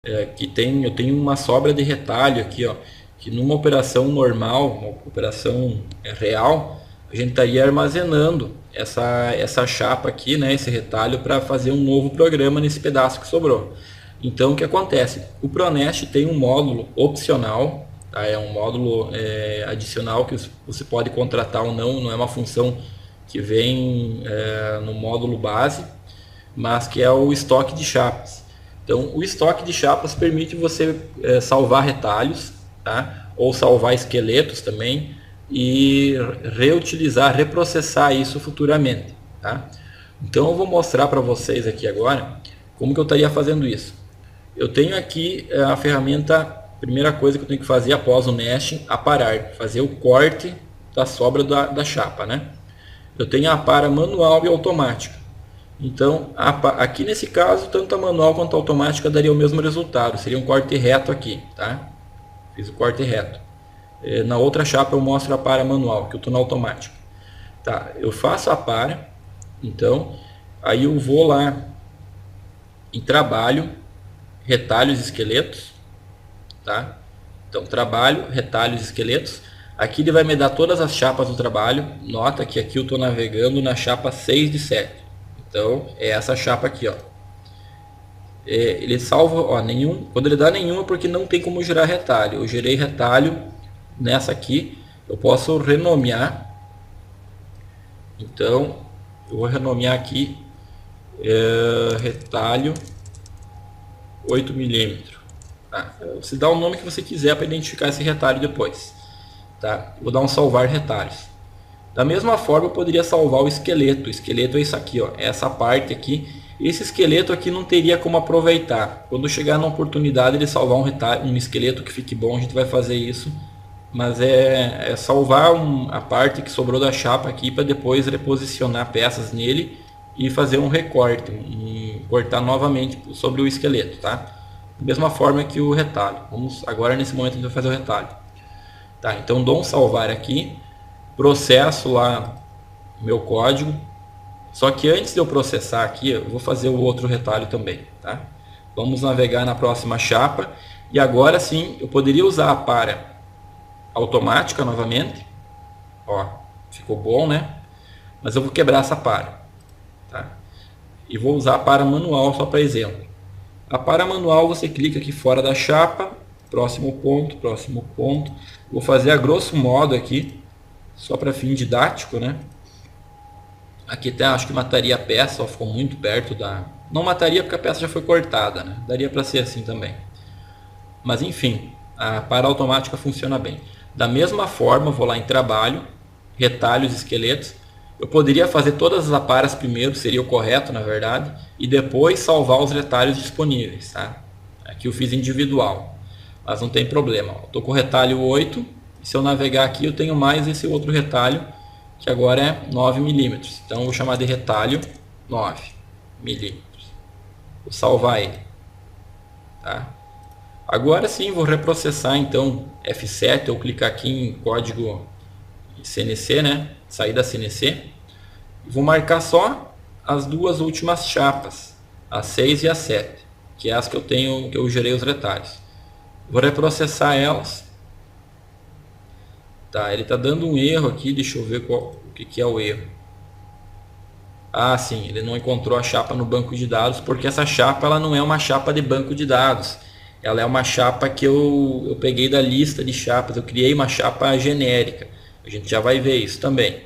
eu tenho uma sobra de retalho aqui, ó, que numa operação normal, uma operação real, a gente estaria armazenando essa chapa aqui, né, esse retalho, para fazer um novo programa nesse pedaço que sobrou. Então o que acontece? O Pronest tem um módulo opcional, tá? É um módulo adicional que você pode contratar ou não, não é uma função que vem no módulo base, mas que é o estoque de chapas. Então, o estoque de chapas permite você salvar retalhos, tá? Ou salvar esqueletos também e reutilizar, reprocessar isso futuramente, tá? Então, eu vou mostrar para vocês aqui agora como que eu estaria fazendo isso. Eu tenho aqui a ferramenta, primeira coisa que eu tenho que fazer após o nesting, aparar, fazer o corte da sobra da chapa, né? Eu tenho a para manual e automática. Então, aqui nesse caso, tanto a manual quanto a automática daria o mesmo resultado. Seria um corte reto aqui, tá? Fiz o corte reto. Na outra chapa eu mostro a para manual, que eu estou na automática. Tá, eu faço a para. Então, aí eu vou lá em trabalho, retalhos, esqueletos. Tá? Então, trabalho, retalhos, esqueletos. Aqui ele vai me dar todas as chapas do trabalho. Nota que aqui eu estou navegando na chapa 6 de 7. Então, é essa chapa aqui, ó. Ele salva, ó, nenhum. Quando ele dá nenhuma, porque não tem como gerar retalho. Eu gerei retalho nessa aqui. Eu posso renomear. Então, eu vou renomear aqui retalho 8 milímetros. Tá? Você dá o nome que você quiser para identificar esse retalho depois. Tá? Vou dar um salvar retalhos. Da mesma forma, eu poderia salvar o esqueleto. O esqueleto é isso aqui, ó, essa parte aqui. Esse esqueleto aqui não teria como aproveitar. Quando chegar na oportunidade de salvar um esqueleto que fique bom, a gente vai fazer isso. Mas é salvar a parte que sobrou da chapa aqui para depois reposicionar peças nele e fazer um recorte, cortar novamente sobre o esqueleto, tá? Da mesma forma que o retalho. Agora nesse momento a gente vai fazer o retalho. Tá, então dou um salvar aqui. Processo lá meu código, só que antes de eu processar aqui, eu vou fazer o outro retalho também, tá? Vamos navegar na próxima chapa e agora sim eu poderia usar a para automática novamente, ó, ficou bom, né? Mas eu vou quebrar essa para, tá? E vou usar a para manual só para exemplo. A para manual você clica aqui fora da chapa, próximo ponto, vou fazer a grosso modo aqui. Só para fim didático, né? Aqui até acho que mataria a peça, ó, ficou muito perto da... Não mataria porque a peça já foi cortada, né? Daria para ser assim também. Mas enfim, a para automática funciona bem. Da mesma forma, vou lá em trabalho, retalhos, esqueletos. Eu poderia fazer todas as aparas primeiro, seria o correto na verdade, e depois salvar os retalhos disponíveis, tá? Aqui eu fiz individual, mas não tem problema. Estou com o retalho 8. Se eu navegar aqui, eu tenho mais esse outro retalho, que agora é 9 milímetros. Então, eu vou chamar de retalho 9 milímetros. Vou salvar ele. Tá? Agora sim, vou reprocessar, então, F7, eu clicar aqui em código CNC, né? Sair da CNC. E vou marcar só as duas últimas chapas, a 6 e a 7, que é as que eu gerei os retalhos. Vou reprocessar elas. Tá, ele está dando um erro aqui, deixa eu ver o que é o erro. Ah, sim, ele não encontrou a chapa no banco de dados, porque essa chapa ela não é uma chapa de banco de dados. Ela é uma chapa que eu peguei da lista de chapas, eu criei uma chapa genérica. A gente já vai ver isso também.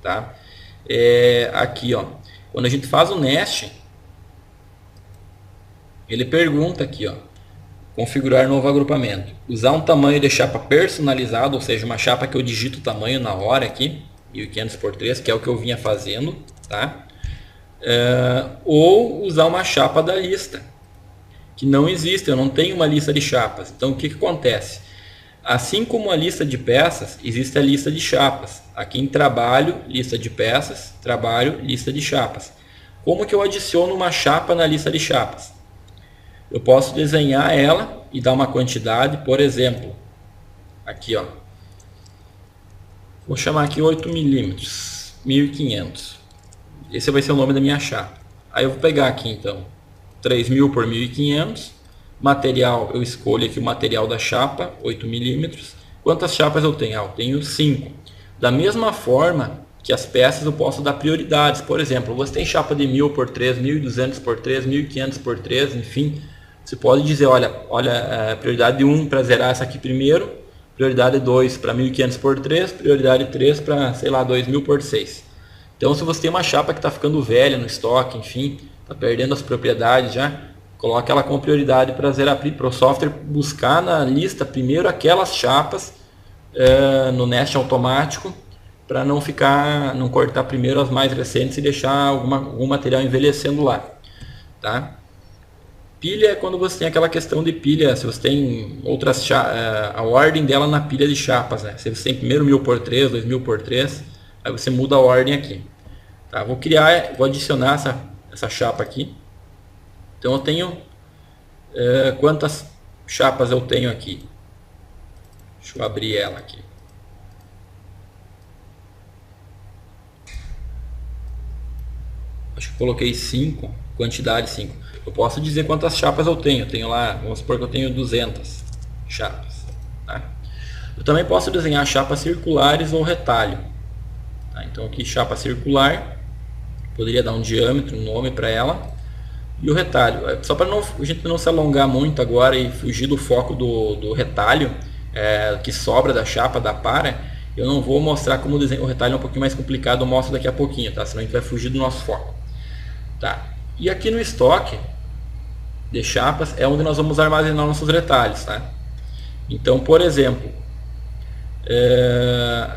Tá? Aqui, ó, quando a gente faz o nesting, ele pergunta aqui, ó, configurar novo agrupamento. Usar um tamanho de chapa personalizado, ou seja, uma chapa que eu digito o tamanho na hora aqui, 1500 por 3, que é o que eu vinha fazendo, tá? Ou usar uma chapa da lista, que não existe, eu não tenho uma lista de chapas. Então o que acontece? Assim como a lista de peças, existe a lista de chapas. Aqui em trabalho, lista de peças, trabalho, lista de chapas. Como que eu adiciono uma chapa na lista de chapas? Eu posso desenhar ela e dar uma quantidade, por exemplo, aqui, ó, vou chamar aqui 8 milímetros, 1500. Esse vai ser o nome da minha chapa. Aí eu vou pegar aqui então 3000 por 1500, Material, eu escolho aqui o material da chapa, 8 milímetros. Quantas chapas eu tenho? Eu tenho 5. Da mesma forma que as peças eu posso dar prioridades. Por exemplo, você tem chapa de 1000 por 3, 1200 por 3, 1500 por 3, enfim. Você pode dizer, olha, prioridade 1 para zerar essa aqui primeiro, prioridade 2 para 1500 por 3, prioridade 3 para, sei lá, 2000 por 6. Então, se você tem uma chapa que está ficando velha no estoque, enfim, está perdendo as propriedades já, coloque ela como prioridade para zerar, para o software buscar na lista primeiro aquelas chapas no nest automático, para não cortar primeiro as mais recentes e deixar algum material envelhecendo lá, tá? Pilha é quando você tem aquela questão de pilha, se você tem outras a ordem dela na pilha de chapas, né? Se você tem primeiro 1000 por 3, 2000 por 3, aí você muda a ordem aqui, tá? Vou adicionar essa chapa aqui. Então eu tenho quantas chapas eu tenho aqui? Deixa eu abrir ela aqui. Acho que coloquei 5, quantidade 5. Eu posso dizer quantas chapas eu tenho. Eu tenho lá, vamos supor que eu tenho 200 chapas. Tá? Eu também posso desenhar chapas circulares ou retalho. Tá? Então aqui chapa circular, poderia dar um diâmetro, um nome para ela. E o retalho, só para a gente não se alongar muito agora e fugir do foco do retalho, que sobra da chapa, da para, eu não vou mostrar como desenhar. O retalho é um pouquinho mais complicado, eu mostro daqui a pouquinho, tá? Senão a gente vai fugir do nosso foco. Tá? E aqui no estoque de chapas é onde nós vamos armazenar nossos retalhos. Tá? Então, por exemplo,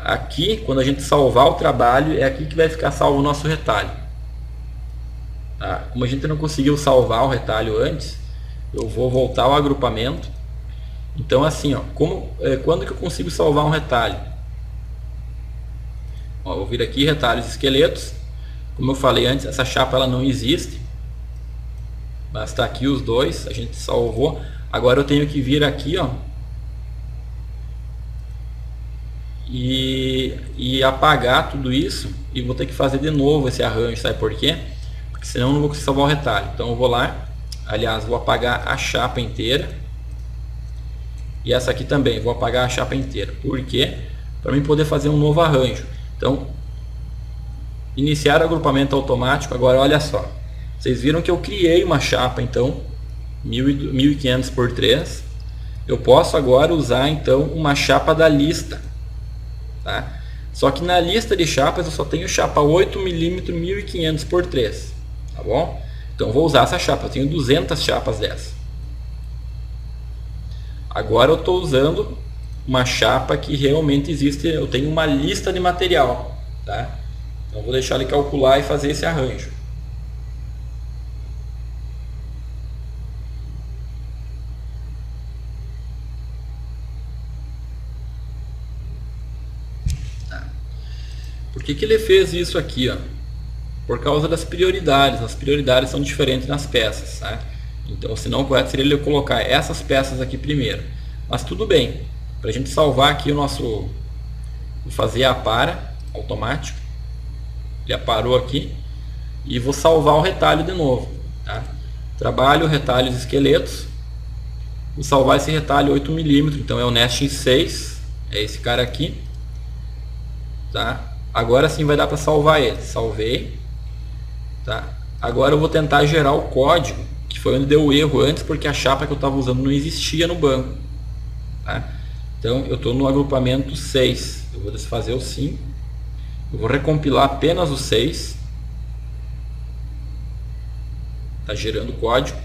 aqui, quando a gente salvar o trabalho, é aqui que vai ficar salvo o nosso retalho. Tá? Como a gente não conseguiu salvar o retalho antes, eu vou voltar ao agrupamento. Então assim, ó, quando que eu consigo salvar um retalho? Ó, vou vir aqui, retalhos esqueletos. Como eu falei antes, essa chapa ela não existe. Basta aqui os dois, a gente salvou. Agora eu tenho que vir aqui, ó, e apagar tudo isso. E vou ter que fazer de novo esse arranjo, sabe por quê? Porque senão eu não vou conseguir salvar o retalho. Então eu vou lá, aliás, vou apagar a chapa inteira. E essa aqui também, vou apagar a chapa inteira. Por quê? Para mim poder fazer um novo arranjo. Então, iniciar o agrupamento automático. Agora olha só, vocês viram que eu criei uma chapa, então 1500 por 3. Eu posso agora usar então uma chapa da lista, tá? Só que na lista de chapas eu só tenho chapa 8mm 1500 por 3, tá bom? Então vou usar essa chapa, eu tenho 200 chapas dessa. Agora eu estou usando uma chapa que realmente existe, eu tenho uma lista de material, tá? Então vou deixar ele calcular e fazer esse arranjo. Tá. Por que ele fez isso aqui, ó? Por causa das prioridades. As prioridades são diferentes nas peças, tá? Então, se não, o correto seria ele colocar essas peças aqui primeiro. Mas tudo bem. Para a gente salvar aqui o nosso... Vou fazer a para automático. Ele aparou aqui. E vou salvar o retalho de novo. Tá? Trabalho, retalhos esqueletos. Vou salvar esse retalho 8mm. Então é o nesting 6. É esse cara aqui. Tá? Agora sim vai dar para salvar ele. Salvei. Tá? Agora eu vou tentar gerar o código, que foi onde deu o erro antes, porque a chapa que eu estava usando não existia no banco. Tá? Então eu estou no agrupamento 6. Eu vou desfazer o 5. Eu vou recompilar apenas o 6. Está gerando o código.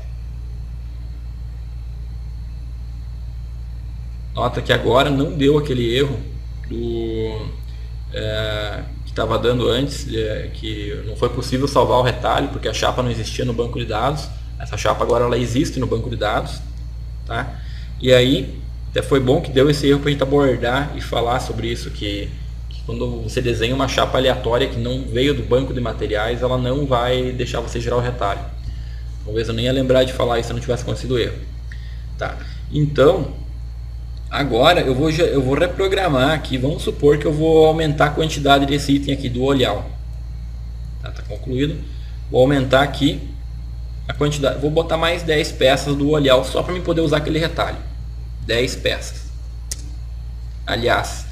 Nota que agora não deu aquele erro que estava dando antes, que não foi possível salvar o retalho porque a chapa não existia no banco de dados. Essa chapa agora ela existe no banco de dados, tá? E aí até foi bom que deu esse erro para a gente abordar e falar sobre isso, que quando você desenha uma chapa aleatória que não veio do banco de materiais, ela não vai deixar você gerar o retalho. Talvez eu nem ia lembrar de falar isso se não tivesse acontecido o erro, tá? Então agora eu vou reprogramar aqui. Vamos supor que eu vou aumentar a quantidade desse item aqui do olhar. Tá concluído. Vou aumentar aqui a quantidade. Vou botar mais 10 peças do olhar só para mim poder usar aquele retalho. 10 peças. Aliás,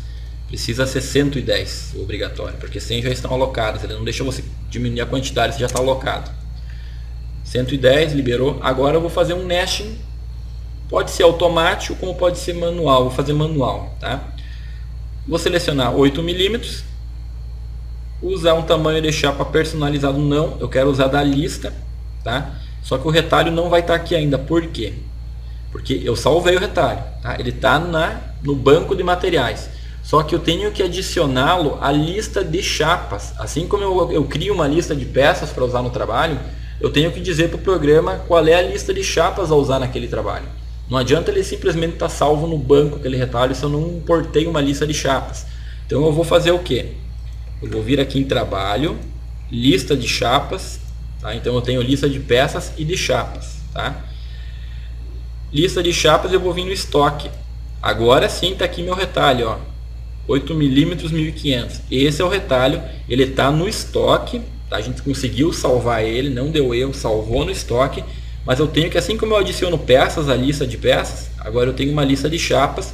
precisa ser 110 obrigatório, porque 100 já estão alocadas. Ele não deixa você diminuir a quantidade, você já está alocado. 110, liberou. Agora eu vou fazer um nesting. Pode ser automático, como pode ser manual. Vou fazer manual, tá? Vou selecionar 8 milímetros. Usar um tamanho de chapa personalizado, não. Eu quero usar da lista, tá? Só que o retalho não vai estar aqui ainda. Por quê? Porque eu salvei o retalho, tá? Ele está no banco de materiais. Só que eu tenho que adicioná-lo à lista de chapas. Assim como eu crio uma lista de peças para usar no trabalho, eu tenho que dizer para o programa qual é a lista de chapas a usar naquele trabalho. Não adianta ele simplesmente estar salvo no banco aquele retalho se eu não importei uma lista de chapas. Então eu vou fazer o quê? Eu vou vir aqui em trabalho, lista de chapas, tá? Então eu tenho lista de peças e de chapas, tá? Lista de chapas, eu vou vir no estoque. Agora sim está aqui meu retalho, ó. 8mm 1500. Esse é o retalho, ele está no estoque, tá? A gente conseguiu salvar ele, não deu erro, salvou no estoque. Mas eu tenho que, assim como eu adiciono peças à lista de peças, agora eu tenho uma lista de chapas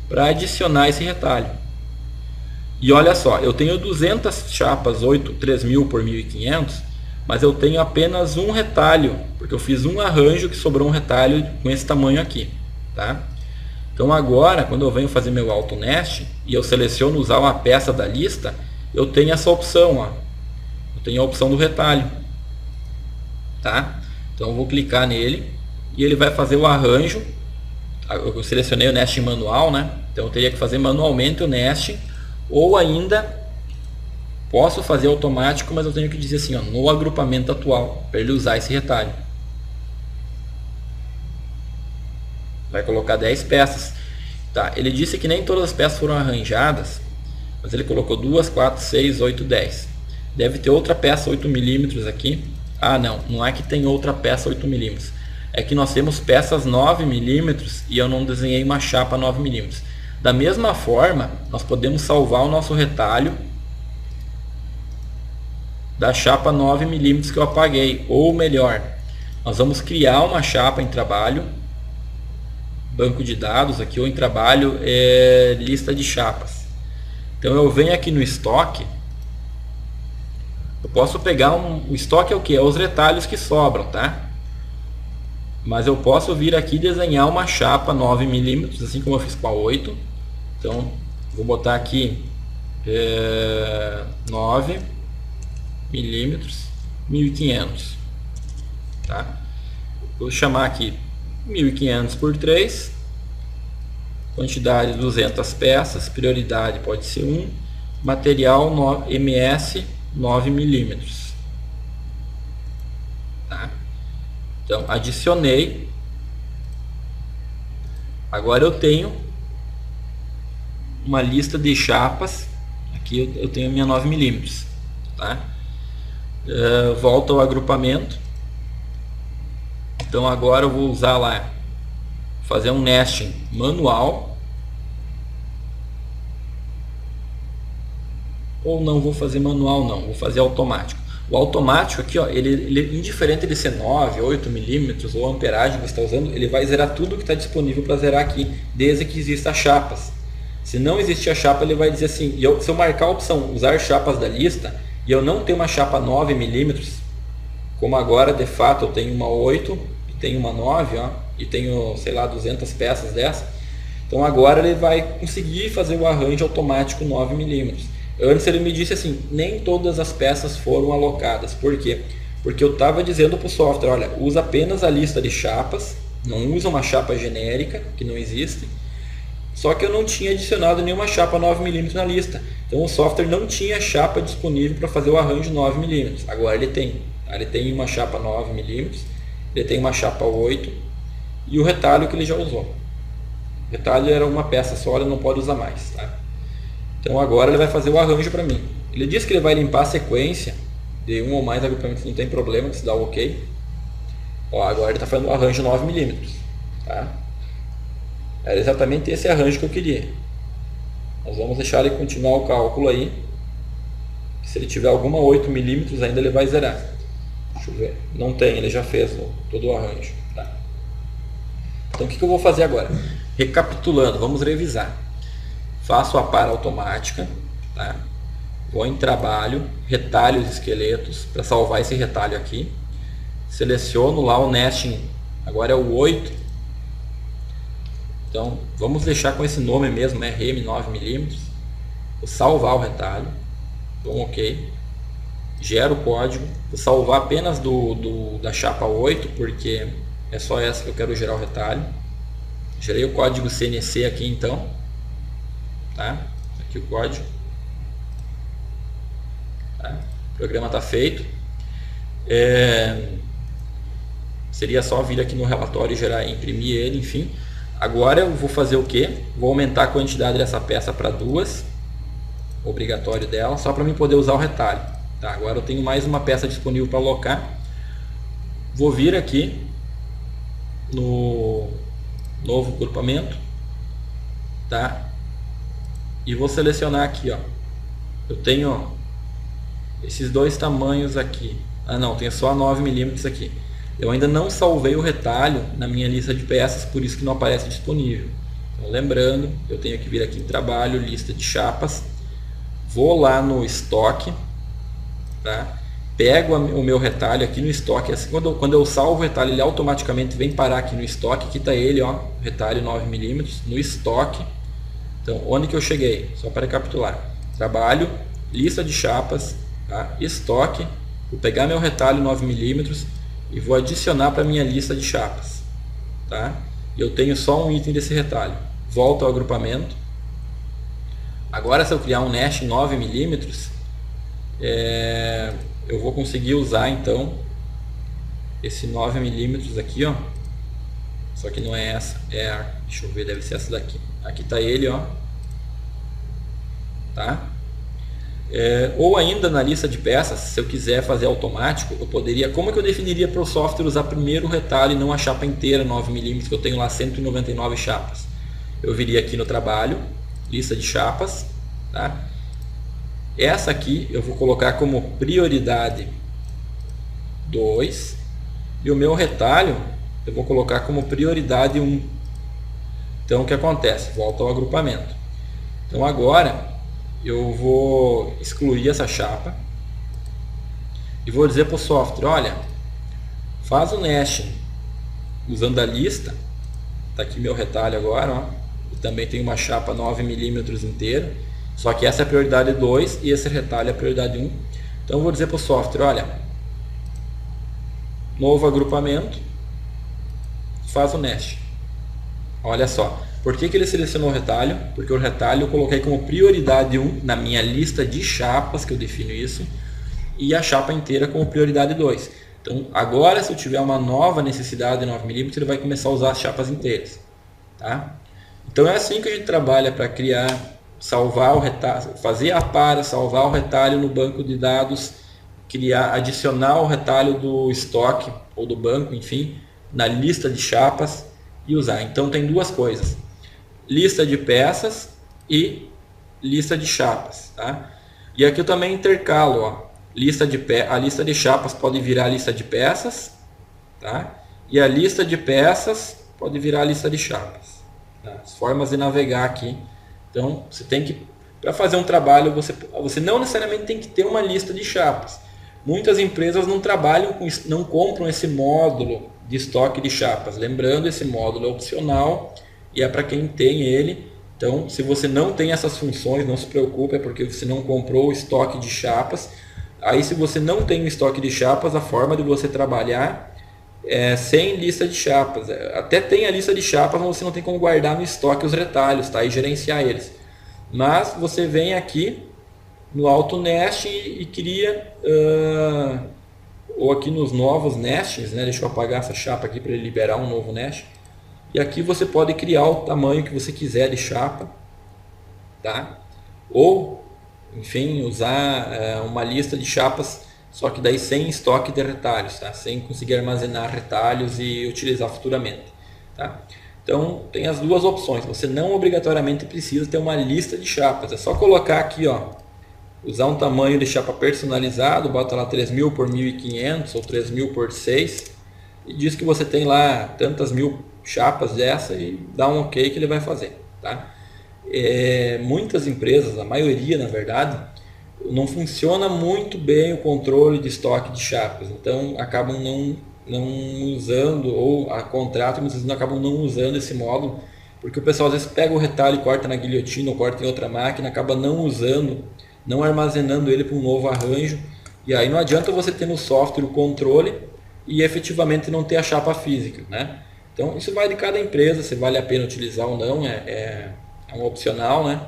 para adicionar esse retalho. E olha só, eu tenho 200 chapas 3000 por 1500, mas eu tenho apenas um retalho, porque eu fiz um arranjo que sobrou um retalho com esse tamanho aqui, tá? Então agora, quando eu venho fazer meu auto nest e eu seleciono usar uma peça da lista, eu tenho essa opção, ó. Eu tenho a opção do retalho, tá? Então eu vou clicar nele e ele vai fazer o arranjo. Eu selecionei o nesting manual, né? Então eu teria que fazer manualmente o nesting, ou ainda posso fazer automático, mas eu tenho que dizer assim, ó, no agrupamento atual, para ele usar esse retalho. Vai colocar 10 peças. Tá, ele disse que nem todas as peças foram arranjadas, mas ele colocou 2, 4, 6, 8, 10. Deve ter outra peça 8mm aqui. Ah, não é que tem outra peça 8mm. É que nós temos peças 9mm e eu não desenhei uma chapa 9mm. Da mesma forma, nós podemos salvar o nosso retalho da chapa 9mm que eu apaguei. Ou melhor, nós vamos criar uma chapa em trabalho, banco de dados aqui, ou em trabalho, lista de chapas. Então eu venho aqui no estoque. Eu posso pegar o estoque é o que? É os retalhos que sobram, tá? Mas eu posso vir aqui e desenhar uma chapa 9mm, assim como eu fiz com a 8. Então, vou botar aqui 9mm 1500, tá? Vou chamar aqui 1500 por 3, quantidade 200 peças, prioridade pode ser 1, material MS 9mm, tá? Então adicionei. Agora eu tenho uma lista de chapas. Aqui eu tenho minha 9mm, tá? Volto ao agrupamento. Então agora eu vou usar lá, fazer um nesting manual, ou não vou fazer manual, não, vou fazer automático. O automático aqui, ó, ele indiferente de ser 9, 8mm ou amperagem que você está usando, ele vai zerar tudo que está disponível para zerar aqui, desde que exista chapas. Se não existir a chapa, ele vai dizer assim, se eu marcar a opção usar chapas da lista e eu não tenho uma chapa 9mm, como agora de fato eu tenho uma 8 e tenho uma 9, ó, e tenho, sei lá, 200 peças dessa, então agora ele vai conseguir fazer o arranjo automático 9mm. Antes ele me disse assim, nem todas as peças foram alocadas. Por quê? Porque eu estava dizendo para o software, olha, usa apenas a lista de chapas, não usa uma chapa genérica, que não existe. Só que eu não tinha adicionado nenhuma chapa 9mm na lista. Então o software não tinha chapa disponível para fazer o arranjo 9mm. Agora ele tem. Ele tem uma chapa 9mm, ele tem uma chapa 8 e o retalho que ele já usou. O retalho era uma peça só, ele não pode usar mais, tá? Então agora ele vai fazer o arranjo para mim. Ele diz que ele vai limpar a sequência de um ou mais agrupamentos, não tem problema, se dá o OK. Ó, agora ele está fazendo o arranjo 9mm, tá? Era exatamente esse arranjo que eu queria. Nós vamos deixar ele continuar o cálculo aí. Se ele tiver alguma 8mm ainda ele vai zerar. Deixa eu ver. Não tem, ele já fez todo o arranjo. Tá? Então o que eu vou fazer agora? Recapitulando, vamos revisar. Faço a para automática. Tá? Vou em trabalho, retalhos esqueletos, para salvar esse retalho aqui. Seleciono lá o nesting, agora é o 8. Então vamos deixar com esse nome mesmo, RM 9mm. Vou salvar o retalho. Então ok. Gero o código. Vou salvar apenas da chapa 8, porque é só essa que eu quero gerar o retalho. Gerei o código CNC aqui então. Tá? Aqui o código. Tá? O programa está feito. Seria só vir aqui no relatório e gerar, imprimir ele, enfim. Agora eu vou fazer o que? Vou aumentar a quantidade dessa peça para 2, obrigatório dela, só para mim poder usar o retalho. Tá, agora eu tenho mais uma peça disponível para alocar. Vou vir aqui no novo agrupamento, tá? E vou selecionar aqui, ó. Eu tenho, ó, esses dois tamanhos aqui. Ah não, tem só 9mm aqui. Eu ainda não salvei o retalho na minha lista de peças, por isso que não aparece disponível. Então, lembrando, eu tenho que vir aqui em trabalho, lista de chapas. Vou lá no estoque, tá? Pego o meu retalho aqui no estoque. Assim, quando eu salvo o retalho, ele automaticamente vem parar aqui no estoque. Aqui está ele, ó, retalho 9mm no estoque. Então, onde que eu cheguei? Só para recapitular. Trabalho, lista de chapas, tá? Estoque. Vou pegar meu retalho 9mm e vou adicionar para minha lista de chapas, tá? Eu tenho só um item desse retalho. Volto ao agrupamento. Agora, se eu criar um nest 9mm, eu vou conseguir usar então esse 9mm aqui, ó. Só que não é essa, deixa eu ver, deve ser essa daqui. Aqui está ele, ó, tá? Ou ainda na lista de peças, se eu quiser fazer automático, eu poderia, como é que eu definiria para o software usar primeiro o retalho e não a chapa inteira 9mm, que eu tenho lá 199 chapas? Eu viria aqui no trabalho, lista de chapas, tá? Essa aqui eu vou colocar como prioridade 2 e o meu retalho eu vou colocar como prioridade 1. Então o que acontece? Volta ao agrupamento. Então agora eu vou excluir essa chapa e vou dizer para o software, olha, faz o nesting usando a lista. Está aqui meu retalho agora, ó. Eu também tem uma chapa 9mm inteira, só que essa é a prioridade 2 e esse retalho é a prioridade 1. Então eu vou dizer para o software, olha, novo agrupamento, faz o nesting. Olha só, por que ele selecionou o retalho? Porque o retalho eu coloquei como prioridade 1 na minha lista de chapas, que eu defino isso, e a chapa inteira como prioridade 2. Então agora, se eu tiver uma nova necessidade de 9mm, ele vai começar a usar as chapas inteiras, tá? Então é assim que a gente trabalha para criar, salvar o retalho, fazer a para, salvar o retalho no banco de dados, criar, adicionar o retalho do estoque ou do banco, enfim, na lista de chapas e usar. Então tem duas coisas: lista de peças e lista de chapas, tá? E aqui eu também intercalo, ó, a lista de chapas pode virar lista de peças, tá? E a lista de peças pode virar lista de chapas, tá? As formas de navegar aqui. Então você tem que, para fazer um trabalho, você não necessariamente tem que ter uma lista de chapas. Muitas empresas não trabalham com, não compram esse módulo de estoque de chapas. Lembrando, esse módulo é opcional e é para quem tem ele. Então, se você não tem essas funções, não se preocupe, é porque você não comprou o estoque de chapas. Aí, se você não tem o estoque de chapas, a forma de você trabalhar é sem lista de chapas. Até tem a lista de chapas, mas você não tem como guardar no estoque os retalhos, tá? E gerenciar eles. Mas você vem aqui no Auto Nest e cria, ou aqui nos novos nestings, né? Deixa eu apagar essa chapa aqui para ele liberar um novo nest. E aqui você pode criar o tamanho que você quiser de chapa, tá? Ou, enfim, usar uma lista de chapas, só que daí sem estoque de retalhos, tá? Sem conseguir armazenar retalhos e utilizar futuramente, tá? Então tem as duas opções. Você não obrigatoriamente precisa ter uma lista de chapas. É só colocar aqui, ó, usar um tamanho de chapa personalizado, bota lá 3000 por 1500 ou 3000 por 6 e diz que você tem lá tantas mil chapas dessa e dá um ok que ele vai fazer, tá? Muitas empresas, a maioria na verdade, não funciona muito bem o controle de estoque de chapas, então acabam não usando, ou a contrato, muitas vezes acabam não usando esse módulo, porque o pessoal às vezes pega o retalho e corta na guilhotina ou corta em outra máquina, acaba não usando, não armazenando ele para um novo arranjo, e aí não adianta você ter no software o controle e efetivamente não ter a chapa física, né? Então isso vai de cada empresa, se vale a pena utilizar ou não, é um opcional, né?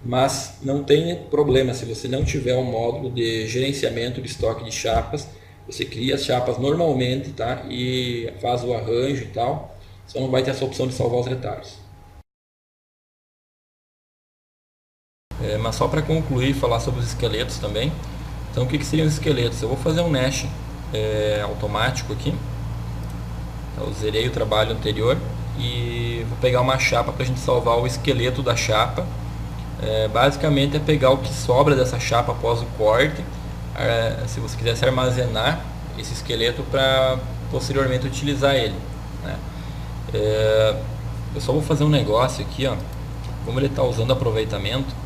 Mas não tem problema, se você não tiver um módulo de gerenciamento de estoque de chapas, você cria as chapas normalmente, tá? E faz o arranjo e tal, só não vai ter essa opção de salvar os retalhos. Mas só para concluir e falar sobre os esqueletos também. Então o que seriam os esqueletos? Eu vou fazer um mesh automático aqui. Eu zerei o trabalho anterior e vou pegar uma chapa para a gente salvar o esqueleto da chapa. Basicamente é pegar o que sobra dessa chapa após o corte, se você quisesse armazenar esse esqueleto para posteriormente utilizar ele, né? Eu só vou fazer um negócio aqui, ó. Como ele está usando aproveitamento,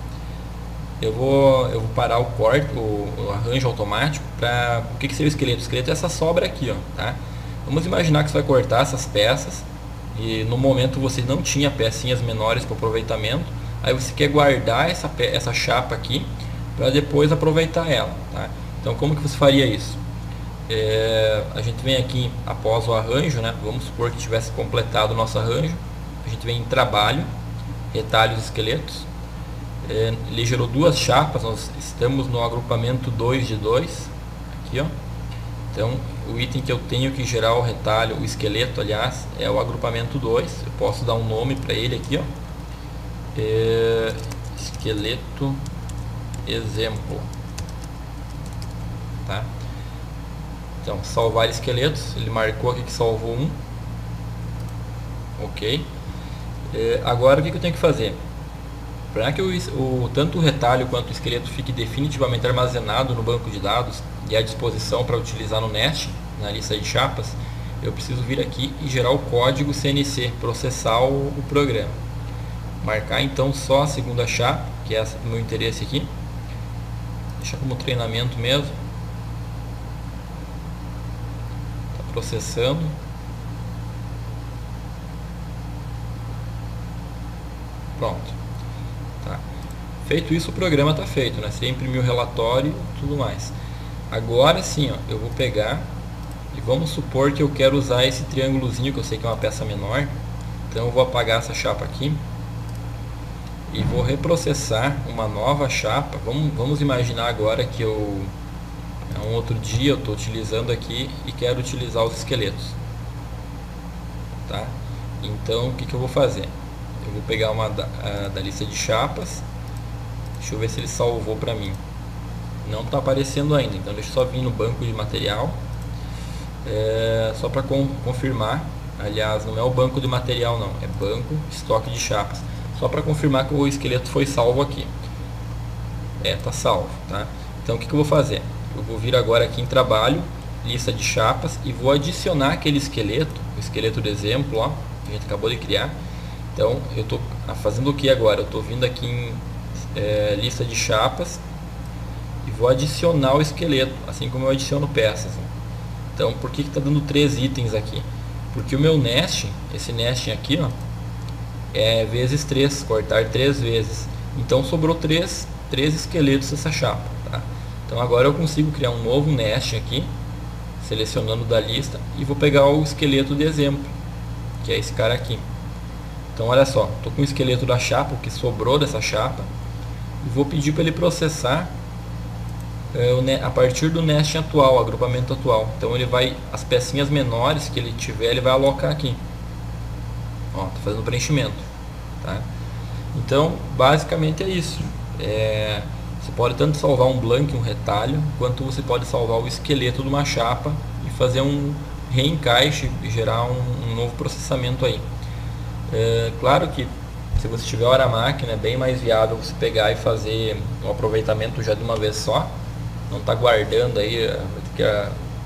eu vou parar o corte, o arranjo automático. Para o que seria o esqueleto? O esqueleto é essa sobra aqui, ó, tá? Vamos imaginar que você vai cortar essas peças e no momento você não tinha pecinhas menores para aproveitamento. Aí você quer guardar essa chapa aqui para depois aproveitar ela, tá? Então como que você faria isso? A gente vem aqui após o arranjo, né? Vamos supor que tivesse completado o nosso arranjo. A gente vem em trabalho, retalhos esqueletos. Ele gerou duas chapas, nós estamos no agrupamento 2 de 2 aqui, ó. Então o item que eu tenho que gerar o retalho, o esqueleto aliás, é o agrupamento 2. Eu posso dar um nome para ele aqui, ó. Esqueleto exemplo, tá? Então salvar esqueletos, ele marcou aqui que salvou um, ok. Agora o que eu tenho que fazer para que tanto o retalho quanto o esqueleto fique definitivamente armazenado no banco de dados e à disposição para utilizar no Nest, na lista de chapas? Eu preciso vir aqui e gerar o código CNC, processar o programa. Marcar então só a segunda chapa, que é essa do meu interesse aqui. Deixa como treinamento mesmo. Está processando. Pronto. Tá. Feito isso, o programa está feito, né? Você imprimiu o relatório e tudo mais. Agora sim, ó, eu vou pegar e vamos supor que eu quero usar esse triângulozinho, que eu sei que é uma peça menor. Então eu vou apagar essa chapa aqui e vou reprocessar uma nova chapa. Vamos imaginar agora que é um outro dia, eu estou utilizando aqui e quero utilizar os esqueletos, tá? Então o que eu vou fazer? Eu vou pegar uma da lista de chapas. Deixa eu ver se ele salvou para mim. Não está aparecendo ainda, então deixa eu só vir no banco de material, só para confirmar. Aliás, não é o banco de material não, é banco estoque de chapas. Só para confirmar que o esqueleto foi salvo aqui. Tá salvo, tá? Então o que eu vou fazer? Eu vou vir agora aqui em trabalho, lista de chapas, e vou adicionar aquele esqueleto, o esqueleto de exemplo, ó, que a gente acabou de criar. Então eu estou fazendo o que agora? Eu estou vindo aqui em lista de chapas e vou adicionar o esqueleto, assim como eu adiciono peças. Então por que está dando 3 itens aqui? Porque o meu nesting, esse nesting aqui, ó, é vezes 3, cortar 3 vezes. Então sobrou 3 esqueletos dessa chapa, tá? Então agora eu consigo criar um novo nesting aqui, selecionando da lista, e vou pegar o esqueleto de exemplo, que é esse cara aqui. Então olha só, estou com o esqueleto da chapa, o que sobrou dessa chapa, e vou pedir para ele processar a partir do nesting atual, agrupamento atual. Então ele vai, as pecinhas menores que ele tiver, ele vai alocar aqui. Ó, tô fazendo preenchimento, tá? Então basicamente é isso. Você pode tanto salvar um blank, um retalho, quanto você pode salvar o esqueleto de uma chapa e fazer um reencaixe e gerar um novo processamento aí. Claro que Se você tiver hora máquina, é bem mais viável você pegar e fazer um aproveitamento já de uma vez só. Não tá guardando aí, vai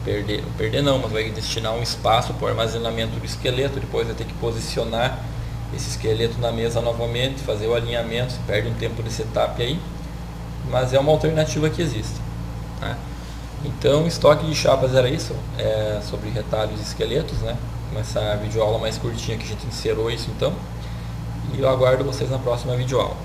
ter que perder não, mas vai destinar um espaço para o armazenamento do esqueleto, depois vai ter que posicionar esse esqueleto na mesa novamente, fazer o alinhamento, você perde um tempo de setup aí, mas é uma alternativa que existe. Tá? Então, estoque de chapas era isso, sobre retalhos e esqueletos, né? Com essa videoaula mais curtinha que a gente encerrou isso então. E eu aguardo vocês na próxima videoaula.